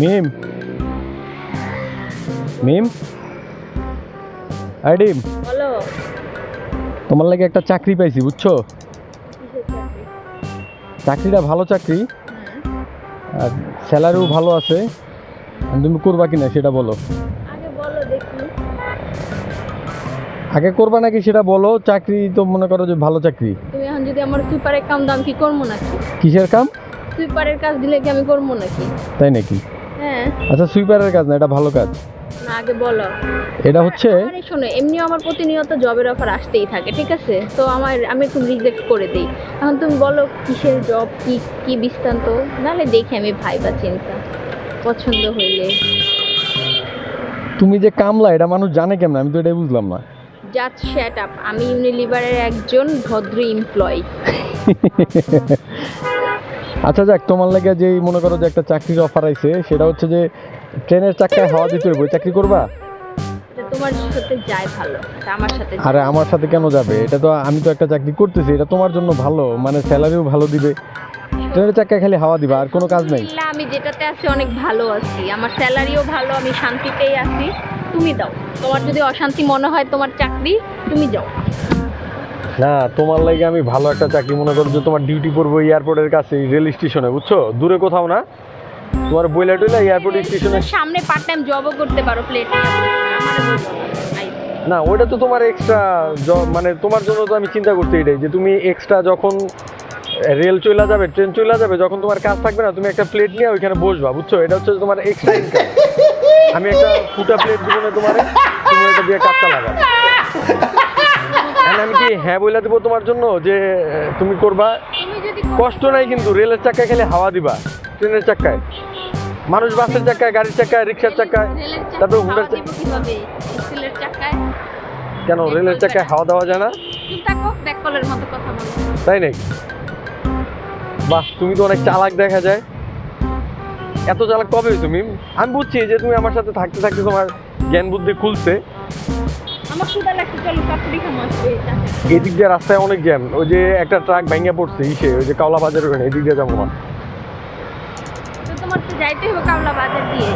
মিম মিম আইডিম বলো। তোমার লাগে একটা চাকরি পাইছি বুঝছো? চাকরিটা ভালো চাকরি, আর স্যালারিও ভালো আছে। তুমি করবা কিনা সেটা বলো। আগে বলো দেখি। আগে করবা নাকি সেটা বলো। চাকরি তো মনে করো যে ভালো চাকরি। তুমি এখন যদি আমার সুইপারের কাম দাম কি করবো নাকি? কিসের কাম? সুইপারের কাজ দিলে কি আমি করবো নাকি? তাই নাকি? হ্যাঁ। আচ্ছা সুইপারের কাজ না, এটা ভালো কাজ। না আগে বলো। এটা হচ্ছে আরে শোনো, এমনিও আমার প্রতিনিয়ত জবের অফার আসতেই থাকে, ঠিক আছে? তো আমি একটু রিজেক্ট করে দিই। এখন তুমি বলো কিসের জব, কি কি বৃত্তান্ত, নাহলে দেখি আমি ভাইবা চিন্তা পছন্দ হইলে। তুমি যে কামলা এটা মানুষ জানে কেমন, আমি তো এটাই বুঝলাম না। জাস্ট শ্যাট আপ, আমি ইউনিলিভারের একজন ভদ্র এমপ্লয়ি। আচ্ছা যাক, তোমার লাগে যেই মনে করো যে একটা চাকরির অফার আইছে, সেটা হচ্ছে যে ট্রেনের চাকায় হাওয়া দিতে হইব, চাকরি করবা? এটা তোমার সাথে যায় ভালো, এটা আমার সাথে যায়। আরে আমার সাথে কেন যাবে? এটা তো আমি তো একটা চাকরি করতেছি, এটা তোমার জন্য ভালো, মানে স্যালারিও ভালো দিবে। ট্রেনের চাকায় খালি হাওয়া দিবা, আর কোনো কাজ নাই। আলহামদুলিল্লাহ, আমি যেটাতে আছি অনেক ভালো আছি, আমার স্যালারিও ভালো, আমি শান্তিতেই আছি। তুমি দাও, তোমার যদি অশান্তি মনে হয় তোমার চাকরি, তুমি যাও। না তোমার লাগে আমি ভালো একটা চাকরি, মনে করো যে তোমার ডিউটি পড়বো এয়ারপোর্টের কাছে, রেল স্টেশনে, বুঝছো? দূরে কোথাও না। তোমার বইলা টইলা এয়ারপোর্ট স্টেশনে সামনে পার্ট টাইম জবও করতে পারো প্লেটে। না, ওইটা তো তোমার এক্সট্রা মানে তোমার জন্য তো আমি চিন্তা করতে এটাই যে তুমি এক্সট্রা যখন রেল চলে যাবে, ট্রেন চলে যাবে, যখন তোমার কাজ থাকবে না, তুমি একটা প্লেট নিয়ে ওইখানে বসবা, বুঝছো? এটা হচ্ছে তোমার এক্সট্রা ইনকাম। আমি একটা ফুটা প্লেট দিব না তোমারে, তুমি ওইটা দিয়ে কাজটা লাগাবে। আমি কি হ্যাঁ বইলা দেবো তোমার জন্য যে তুমি করবা? তুমি যদি কষ্ট নাই কিন্তু, রেলের চাকায় খালি হাওয়া দিবা, ট্রেনের চাকায় মানুষ, বাসের চাকায়, গাড়ির চাকায়, রিক্সার চাকায়, তারপরে হুন্ডার চাকায়। কিভাবে স্টিলের চাকায়? কেন রেলের চাকায় হাওয়া দেওয়া যায় না? চুপ থাকো, ব্যাককলের মতো কথা বলো। তাই নাকি? বাহ, তুমি তো অনেক চালাক দেখা যায়। এত চালাক কবে তুমি? আমি বুঝছি যে তুমি আমার সাথে থাকতে থাকতে তোমার জ্ঞান বুদ্ধি খুলছে। আমার ক্ষুধা লাগছে, চলো কাপড়ি খামো আসবে। এদিক দিয়ে রাস্তায় অনেক জ্যাম, ওই যে একটা ট্রাক ভেঙে পড়ছে ইসে, ওই যে কাওলা বাজারের ওখানে, এদিক দিয়ে যাবো না। তো তোমার তো যাইতে হবে কামলা বাজার দিয়ে।